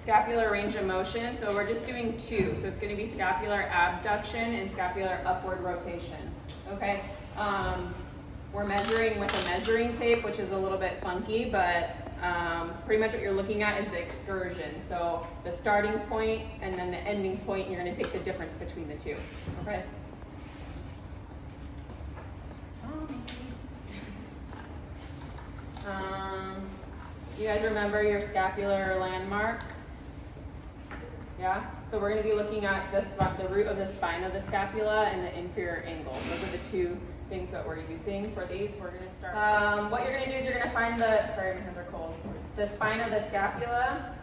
scapular range of motion. So we're just doing two. So it's going to be scapular abduction and scapular upward rotation. Okay. We're measuring with a measuring tape, which is a little bit funky, but pretty much what you're looking at is the excursion. So the starting point and then the ending point, you're going to take the difference between the two. Okay. You guys remember your scapular landmarks? Yeah? So we're going to be looking at the root of the spine of the scapula and the inferior angle. Those are the two things that we're using for these. We're going to start. What you're going to do is you're going to find sorry, my hands are cold. The spine of the scapula.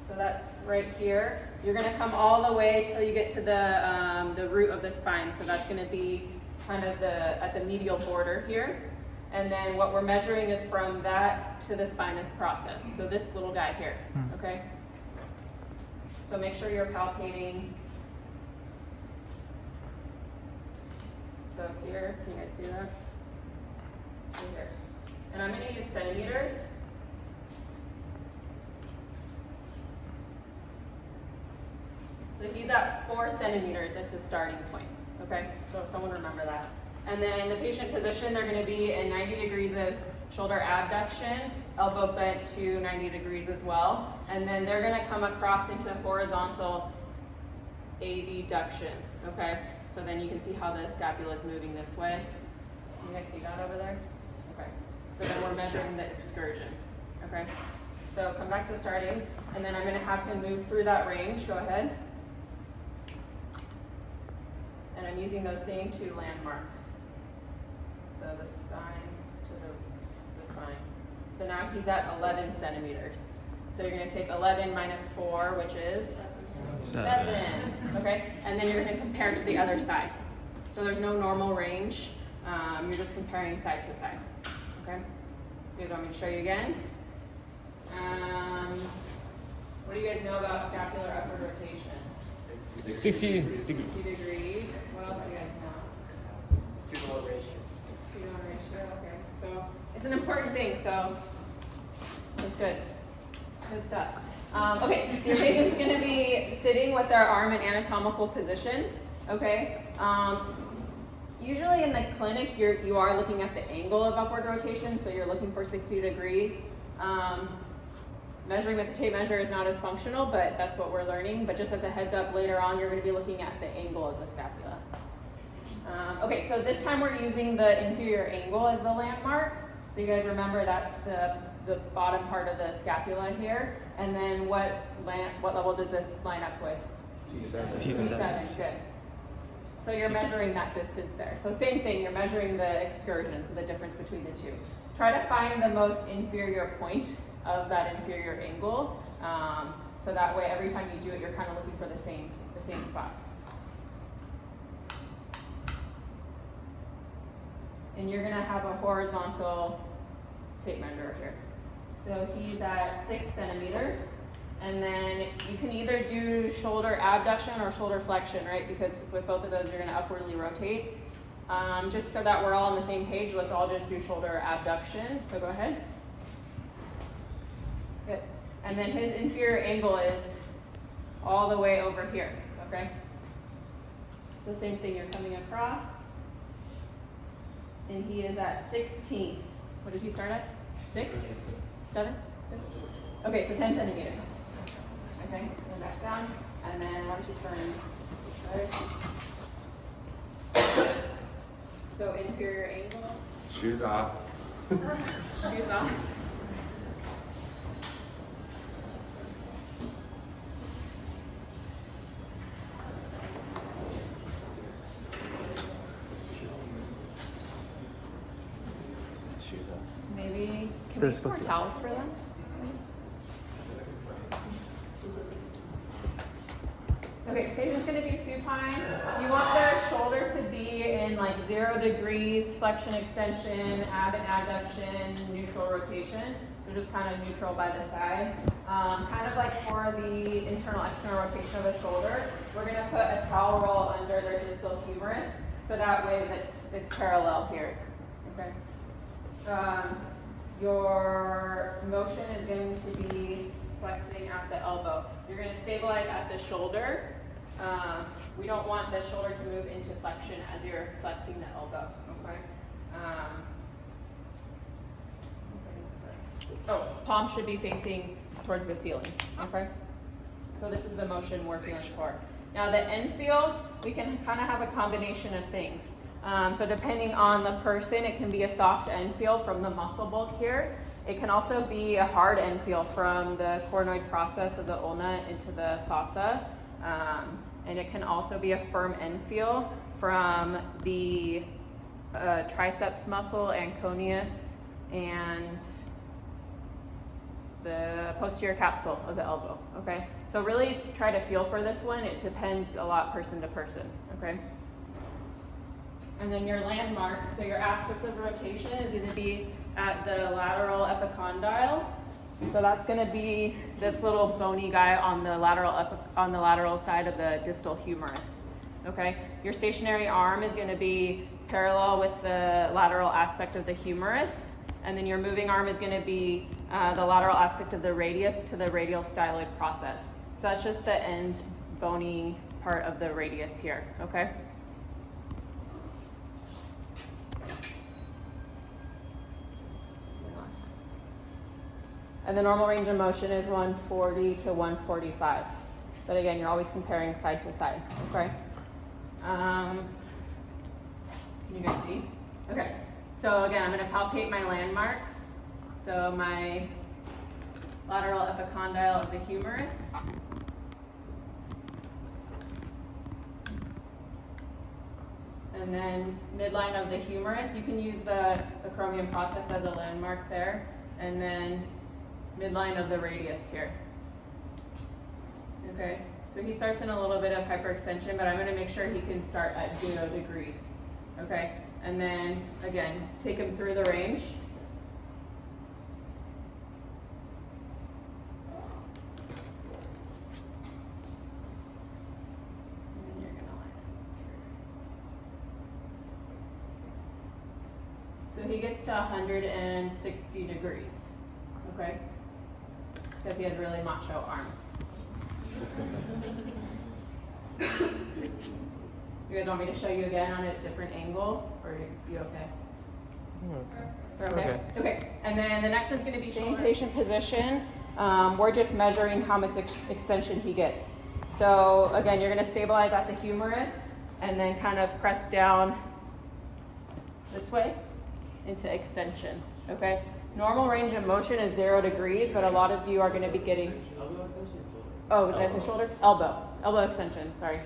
So that's right here. You're going to come all the way till you get to the root of the spine. So that's going to be kind of at the medial border here. And then what we're measuring is from that to the spinous process. So this little guy here, okay? So make sure you're palpating. So here, can you guys see that? Right here. And I'm going to use centimeters. So he's at 4 centimeters as his starting point, okay? So someone remember that. And then in the patient position, they're going to be in 90 degrees of shoulder abduction, elbow bent to 90 degrees as well. And then they're going to come across into horizontal adduction, okay? So then you can see how the scapula is moving this way. You guys see that over there? Okay. So then we're measuring the excursion, okay? So come back to starting, and then I'm going to have him move through that range. Go ahead. And I'm using those same two landmarks. So the spine to the spine. So now he's at 11 centimeters. So you're going to take 11 minus 4, which is 7. Okay? And then you're going to compare to the other side. So there's no normal range. You're just comparing side to side. Okay? You guys want me to show you again? What do you guys know about scapular upward rotation? 60 degrees. What else do you guys know? 2-to-1 ratio. 2-to-1 ratio, okay. So it's an important thing, so that's good. Good stuff. Okay, so your patient's going to be sitting with their arm in anatomical position, okay? Usually in the clinic, you are looking at the angle of upward rotation, so you're looking for 60 degrees. Measuring with the tape measure is not as functional, but that's what we're learning. But just as a heads up, later on, you're going to be looking at the angle of the scapula. Okay, so this time we're using the inferior angle as the landmark. So you guys remember that's the bottom part of the scapula here. And then what level does this line up with? T7. Good. So you're measuring that distance there. So same thing, you're measuring the excursion, so the difference between the two. Try to find the most inferior point of that inferior angle. So that way, every time you do it, you're kind of looking for the same spot. And you're going to have a horizontal tape measure here. So he's at 6 centimeters. And then you can either do shoulder abduction or shoulder flexion, right? Because with both of those, you're going to upwardly rotate. Just so that we're all on the same page, let's all just do shoulder abduction. So go ahead. Good. And then his inferior angle is all the way over here, okay? So same thing, you're coming across. And he is at 16. What did he start at? 6? 7? 6? Okay, so 10 centimeters. Okay, go back down. And then why don't you turn, right? So inferior angle. Shoes off. Shoes off. Maybe, can we use more towels for them? Okay, patient's going to be supine. You want their shoulder to be in like 0 degrees, flexion, extension, ab and abduction, neutral rotation. So just kind of neutral by the side. Kind of like for the internal, external rotation of the shoulder, we're going to put a towel roll under their distal humerus. So that way it's parallel here. Okay. Your motion is going to be flexing you're going to stabilize at the shoulder. We don't want the shoulder to move into flexion as you're flexing the elbow, okay? Palm should be facing towards the ceiling, okay? So this is the motion we're feeling for. Now the end feel, we can kind of have a combination of things. So depending on the person, it can be a soft end feel from the muscle bulk here. It can also be a hard end feel from the coronoid process of the ulna into the fossa. And it can also be a firm end feel from the triceps muscle, anconeus, and the posterior capsule of the elbow, okay? So really try to feel for this one. It depends a lot person to person, okay? And then your landmark, so your axis of rotation is going to be at the lateral epicondyle. So that's going to be this little bony guy on the lateral side of the distal humerus, okay? Your stationary arm is going to be parallel with the lateral aspect of the humerus, and then your moving arm is going to be the lateral aspect of the radius to the radial styloid process. So that's just the end bony part of the radius here, okay? And the normal range of motion is 140 to 145. But again, you're always comparing side to side, okay? Can you guys see? Okay, so again, I'm gonna palpate my landmarks. So my lateral epicondyle of the humerus. And then midline of the humerus. You can use the acromion process as a landmark there. And then midline of the radius here. Okay, so he starts in a little bit of hyperextension, but I'm going to make sure he can start at 0 degrees. Okay, and then again, take him through the range. And then you're going to line up here. So he gets to 160 degrees. Okay. Because he has really macho arms. You guys want me to show you again on a different angle, or are you okay? Okay. Okay. And then the next one's going to be same patient position. We're just measuring how much extension he gets. So again, you're going to stabilize at the humerus, and then kind of press down this way into extension. Okay. Normal range of motion is 0 degrees, but a lot of you are going to be getting. Oh, did I say shoulder? Elbow extension. Sorry.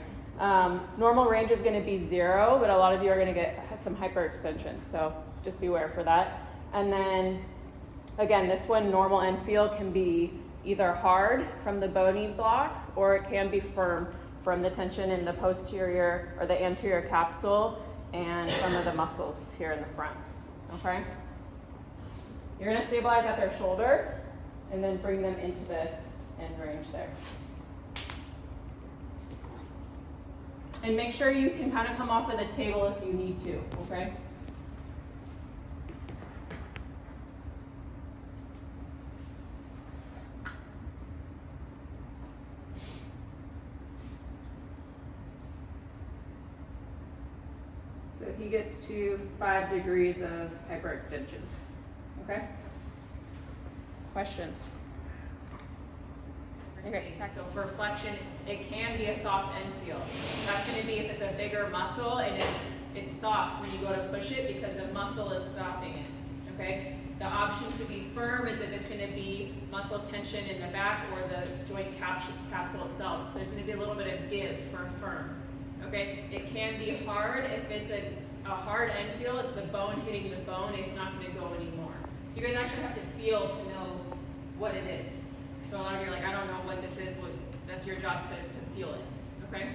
Normal range is going to be 0, but a lot of you are going to get some hyperextension. So just beware for that. And then again, this one normal end feel can be either hard from the bony block, or it can be firm from the tension in the posterior or the anterior capsule and some of the muscles here in the front. Okay. You're going to stabilize at their shoulder and then bring them into the end range there. And make sure you can kind of come off of the table if you need to, okay? So he gets to 5 degrees of hyperextension. Okay? Questions? Okay, so for flexion, it can be a soft end feel. That's going to be if it's a bigger muscle and it's soft when you go to push it because the muscle is stopping it. Okay? The option to be firm is if it's going to be muscle tension in the back or the joint capsule itself. There's going to be a little bit of give for firm. Okay? It can be hard if it's a hard end feel. It's the bone hitting the bone. It's not going to go anymore. So you guys actually have to feel to know what it is. So a lot of you are like, I don't know what this is. That's your job to feel it, okay?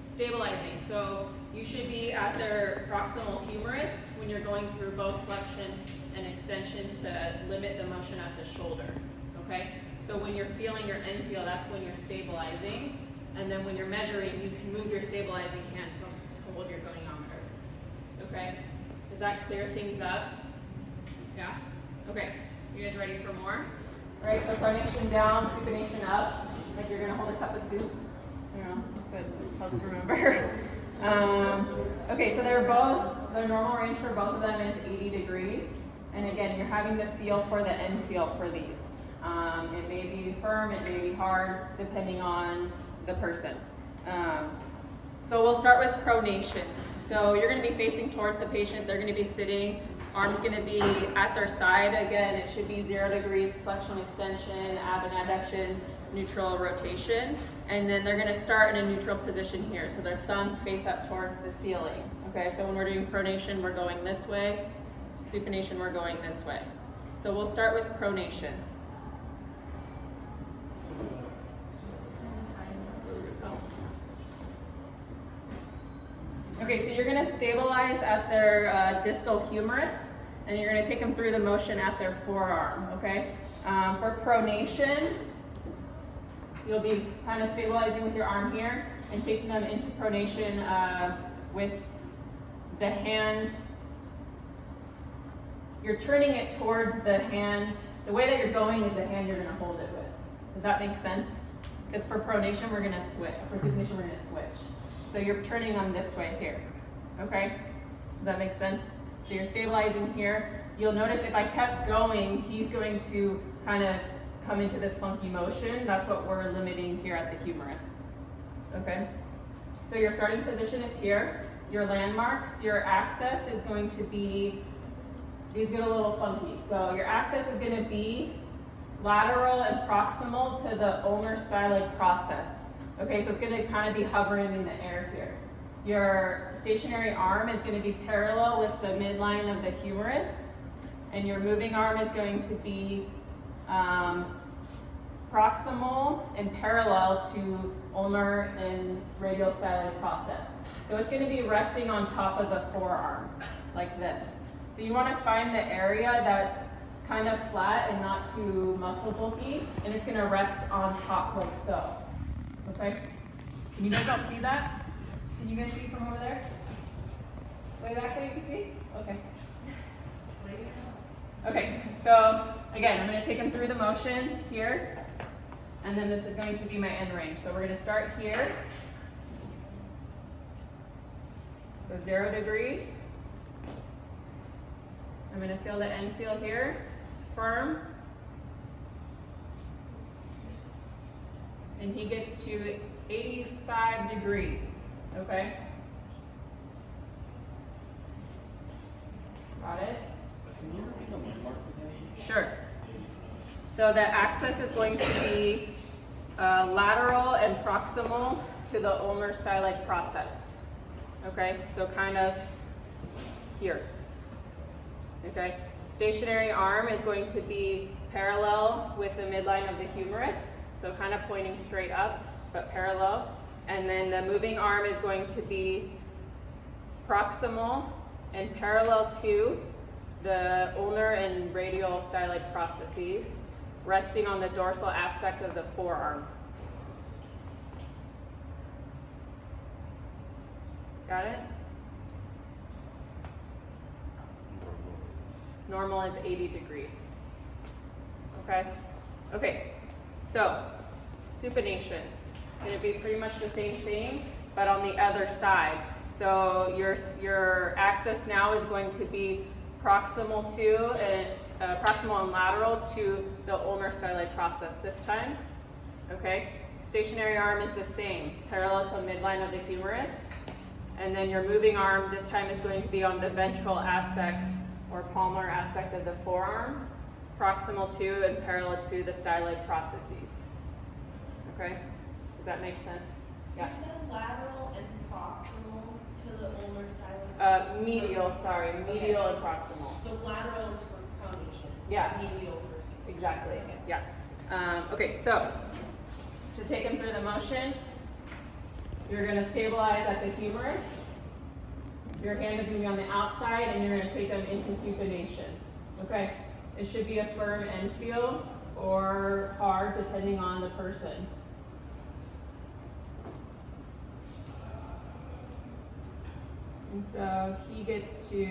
Stabilizing. So you should be at their proximal humerus when you're going through both flexion and extension to limit the motion at the shoulder, okay? So when you're feeling your end feel, that's when you're stabilizing. And then when you're measuring, you can move your stabilizing hand to hold your goniometer, okay? Does that clear things up? Yeah? Okay. You guys ready for more? Right, so pronation down, supination up, like you're gonna hold a cup of soup. You know, that's what helps remember. Okay, so their normal range for both of them is 80 degrees. And again, you're having to feel for the end feel for these. It may be firm, it may be hard, depending on the person. So we'll start with pronation. So you're gonna be facing towards the patient, they're gonna be sitting, arms gonna be at their side. Again, it should be 0 degrees, flexion, extension, ab and adduction, neutral rotation. And then they're gonna start in a neutral position here. So their thumb face up towards the ceiling. Okay, so when we're doing pronation, we're going this way. Supination, we're going this way. So we'll start with pronation. Okay, so you're gonna stabilize at their distal humerus, and you're gonna take them through the motion at their forearm, okay? For pronation, you'll be kind of stabilizing with your arm here and taking them into pronation with the hand. You're turning it towards the hand. The way that you're going is the hand you're gonna hold it with. Does that make sense? Because for pronation, we're gonna switch. For supination, we're gonna switch. So you're turning them this way here, okay? Does that make sense? So you're stabilizing here. You'll notice if I kept going, he's going to kind of come into this funky motion. That's what we're limiting here at the humerus, okay? So your starting position is here. Your landmarks, your axis is going to be, these get a little funky. So your axis is gonna be lateral and proximal to the ulnar styloid process. Okay, so it's gonna kind of be hovering in the air here. Your stationary arm is gonna be parallel with the midline of the humerus, and your moving arm is going to be proximal and parallel to ulnar and radial styloid process. So it's gonna be resting on top of the forearm, like this. So you wanna find the area that's kind of flat and not too muscle bulky, and it's gonna rest on top like so. Okay, can you guys all see that? Can you guys see from over there? Way back there you can see? Okay. Okay, so again, I'm gonna take them through the motion here, and then this is going to be my end range. So we're gonna start here. So 0 degrees. I'm gonna feel the end feel here. It's firm. And he gets to 85 degrees, okay? Got it? Can you repeat the landmarks again? Sure. So the axis is going to be lateral and proximal to the ulnar styloid process, okay? So kind of here, okay? Stationary arm is going to be parallel with the midline of the humerus. So kind of pointing straight up, but parallel. And then the moving arm is going to be proximal and parallel to the ulnar and radial styloid processes, resting on the dorsal aspect of the forearm. Got it? Normal is 80 degrees. Okay? Okay. So, supination. It's going to be pretty much the same thing, but on the other side. So your axis now is going to be proximal and lateral to the ulnar styloid process this time. Okay. Stationary arm is the same, parallel to the midline of the humerus, and then your moving arm this time is going to be on the ventral aspect or palmar aspect of the forearm, proximal to and parallel to the styloid processes. Okay? Does that make sense? You Yes. said lateral and proximal to the ulnar styloid? Medial, sorry, medial and proximal. So lateral is for pronation. Yeah. Medial for supination. Exactly. Okay. Yeah. Okay, so to take them through the motion, you're going to stabilize at the humerus. Your hand is going to be on the outside, and you're going to take them into supination. Okay? It should be a firm end feel or hard, depending on the person. And so he gets to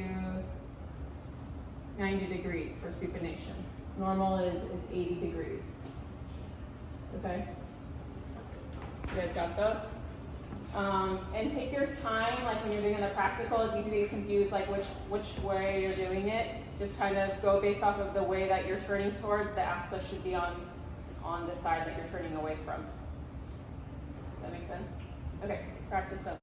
90 degrees for supination. Normal is 80 degrees. Okay? You guys got those? And take your time, like when you're doing the practical, it's easy to get confused, like which way you're doing it. Just kind of go based off of the way that you're turning towards. The axis should be on the side that you're turning away from. Does that make sense? Okay, practice that.